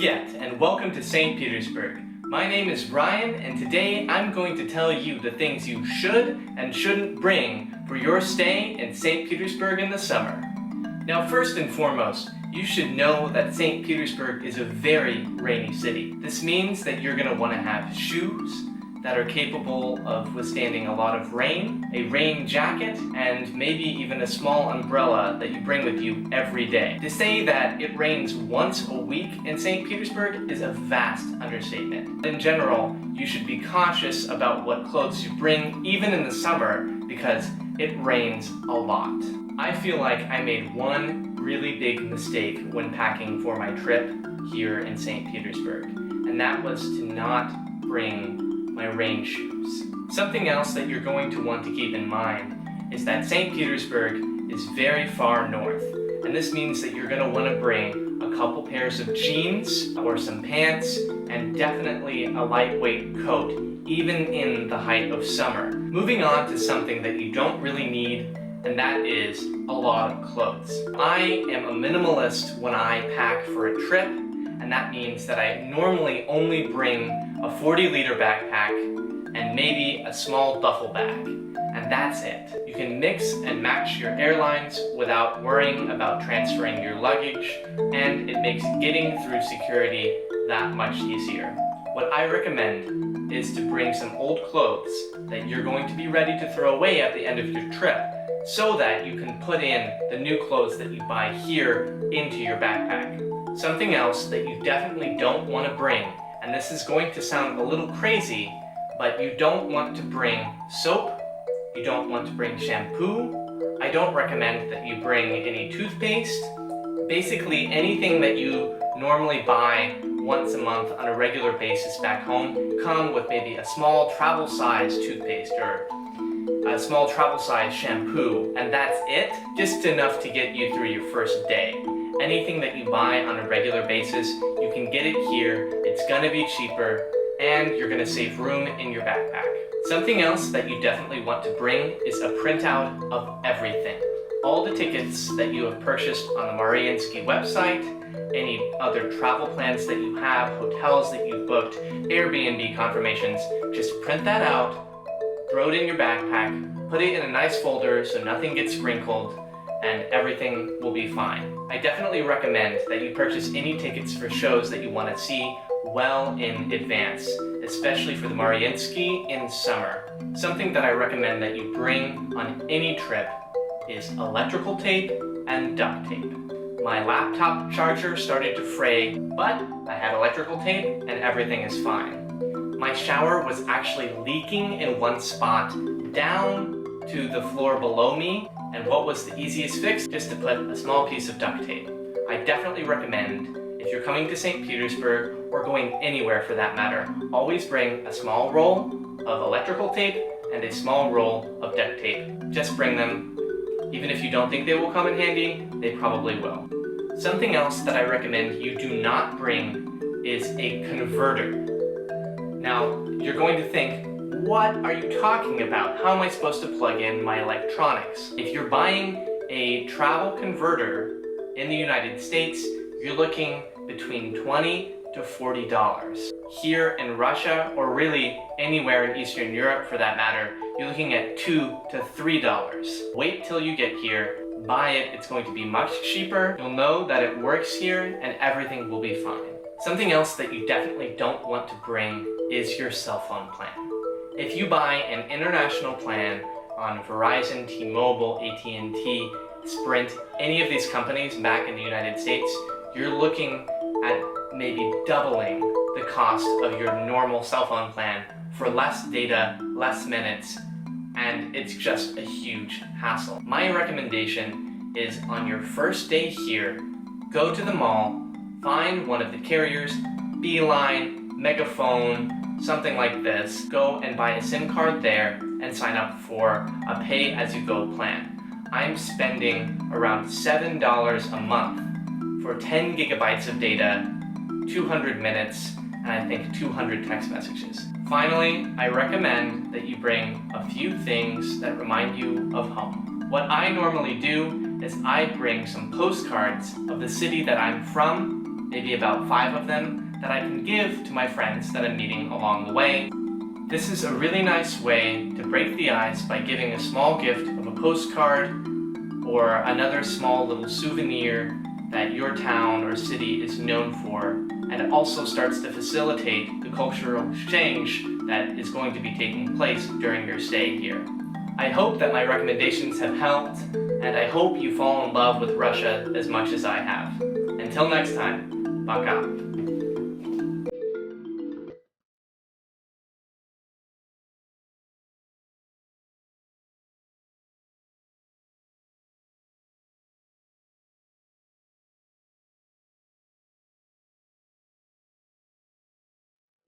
Привет and welcome to St. Petersburg. My name is Ryan and today I'm going to tell you the things you should and shouldn't bring for your stay in St. Petersburg in the summer. Now first and foremost, you should know that St. Petersburg is a very rainy city. This means that you're going to want to have shoes that are capable of withstanding a lot of rain, a rain jacket, and maybe even a small umbrella that you bring with you every day. To say that it rains once a week in St. Petersburg is a vast understatement. In general, you should be cautious about what clothes you bring, even in the summer, because it rains a lot. I feel like I made one really big mistake when packing for my trip here in St. Petersburg, and that was to not bring my rain shoes. Something else that you're going to want to keep in mind is that St. Petersburg is very far north, and this means that you're going to want to bring a couple pairs of jeans or some pants and definitely a lightweight coat, even in the height of summer. Moving on to something that you don't really need, and that is a lot of clothes. I am a minimalist when I pack for a trip, and that means that I normally only bring a 40-liter backpack and maybe a small duffel bag, and that's it. You can mix and match your airlines without worrying about transferring your luggage, and it makes getting through security that much easier. What I recommend is to bring some old clothes that you're going to be ready to throw away at the end of your trip, so that you can put in the new clothes that you buy here into your backpack. Something else that you definitely don't want to bring, and this is going to sound a little crazy, but you don't want to bring soap, you don't want to bring shampoo, I don't recommend that you bring any toothpaste. Basically anything that you normally buy once a month on a regular basis back home come with maybe a small travel size toothpaste or a small travel size shampoo, and that's it, just enough to get you through your first day. Anything that you buy on a regular basis, you can get it here, it's gonna be cheaper, and you're gonna save room in your backpack. Something else that you definitely want to bring is a printout of everything. All the tickets that you have purchased on the Mariinsky website, any other travel plans that you have, hotels that you've booked, Airbnb confirmations, just print that out, throw it in your backpack, put it in a nice folder so nothing gets wrinkled, and everything will be fine. I definitely recommend that you purchase any tickets for shows that you want to see well in advance, especially for the Mariinsky in summer. Something that I recommend that you bring on any trip is electrical tape and duct tape. My laptop charger started to fray, but I had electrical tape and everything is fine. My shower was actually leaking in one spot down to the floor below me, and what was the easiest fix? Just to put a small piece of duct tape. I definitely recommend, if you're coming to St. Petersburg, or going anywhere for that matter, always bring a small roll of electrical tape and a small roll of duct tape. Just bring them. Even if you don't think they will come in handy, they probably will. Something else that I recommend you do not bring is a converter. Now, you're going to think, what are you talking about? How am I supposed to plug in my electronics? If you're buying a travel converter in the United States, you're looking between $20 to $40. Here in Russia, or really anywhere in Eastern Europe for that matter, you're looking at $2 to $3. Wait till you get here, buy it, it's going to be much cheaper, you'll know that it works here, and everything will be fine. Something else that you definitely don't want to bring is your cell phone plan. If you buy an international plan on Verizon, T-Mobile, AT&T, Sprint, any of these companies back in the United States, you're looking at maybe doubling the cost of your normal cell phone plan for less data, less minutes, and it's just a huge hassle. My recommendation is on your first day here, go to the mall, find one of the carriers, Beeline, Megaphone, something like this. Go and buy a SIM card there and sign up for a pay-as-you-go plan. I'm spending around $7 a month for 10 gigabytes of data, 200 minutes, and I think 200 text messages. Finally, I recommend that you bring a few things that remind you of home. What I normally do is I bring some postcards of the city that I'm from maybe about 5 of them, that I can give to my friends that I'm meeting along the way. This is a really nice way to break the ice by giving a small gift of a postcard or another small little souvenir that your town or city is known for, and it also starts to facilitate the cultural exchange that is going to be taking place during your stay here. I hope that my recommendations have helped, and I hope you fall in love with Russia as much as I have. Until next time, пока.